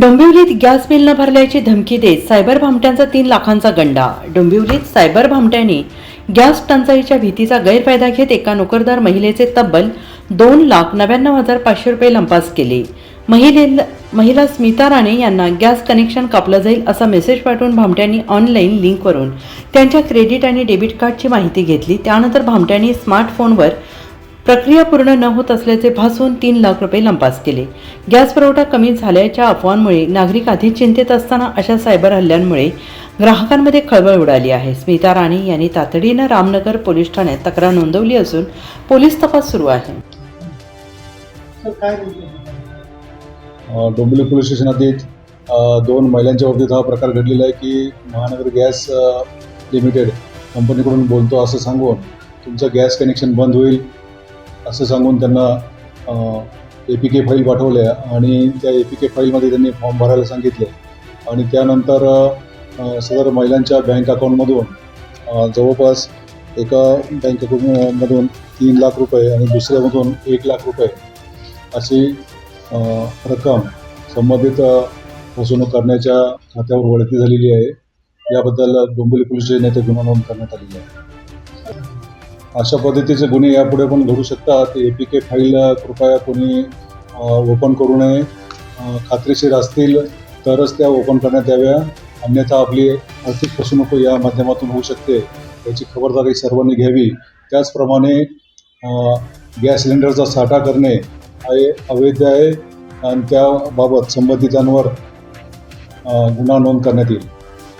डोंबिवलीत gas bill न भरल्याची धमकी देत सायबर भामट्यांचा 3 लाखांचा गंडा। डोंबिवलीत सायबर भामट्यांनी गॅस टंचाईच्या भीतीचा गैरफायदा घेत एका नोकरदार महिलेचे तब्बल 2,99,500 रुपये लंपास केले। महिला स्मिता राणे यांना गॅस कनेक्शन कापलं जाईल असा मेसेज पाठवून भामट्यांनी ऑनलाईन लिंकवरून त्यांच्या क्रेडिट आणि डेबिट कार्डची माहिती घेतली। त्यानंतर भामट्यांनी स्मार्टफोनवर प्रक्रिया पूर्ण न होत असल्याचे भासून 3 लाख रुपये लंपास केले। गॅस पुरवठा कमी झाल्याच्या अफवांमुळे नागरिक अधिक चिंतेत असताना अशा सायबर हल्ल्यांमुळे ग्राहकांमध्ये खळबळ उडाली आहे। स्मिता राणे यांनी तातडीनं रामनगर पोलीस ठाण्यात तक्रार नोंदवली असून पोलीस तपास सुरू आहे। डोंबिवली पोलीस स्टेशन हद्दीत 2 महिलांच्या बाबतीत हा प्रकार घडलेला आहे की महानगर गॅस लिमिटेड कंपनीकडून बोलतो असं सांगून तुमचं गॅस कनेक्शन बंद होईल असं सांगून त्यांना APK फाईल पाठवल्या आणि त्या APK फाईलमध्ये त्यांनी फॉर्म भरायला सांगितले आणि त्यानंतर सदर महिलांच्या बँक अकाउंटमधून जवळपास एका बँक अकाउंटमधून 3 लाख रुपये आणि दुसऱ्यामधून 1 लाख रुपये अशी रक्कम संबंधित फसवणूक करण्याच्या खात्यावर वळती झालेली आहे। याबद्दल डोंबिवली पोलीस स्टेशन येथे गुन्हा नोंद करण्यात आलेला आहे। अशा पद्धतीचे गुन्हे यापुढे पण घडू शकतात। APK फाईल कृपया कोणी ओपन करू नये। खात्रीशीर असतील तरच त्या ओपन करण्यात याव्या, अन्यथा आपली आर्थिक फसवणूक या माध्यमातून होऊ शकते, याची खबरदारी सर्वांनी घ्यावी। त्याचप्रमाणे गॅस सिलेंडरचा साठा करणे हे अवैध आहे आणि त्याबाबत संबंधितांवर गुन्हा नोंद करण्यात येईल।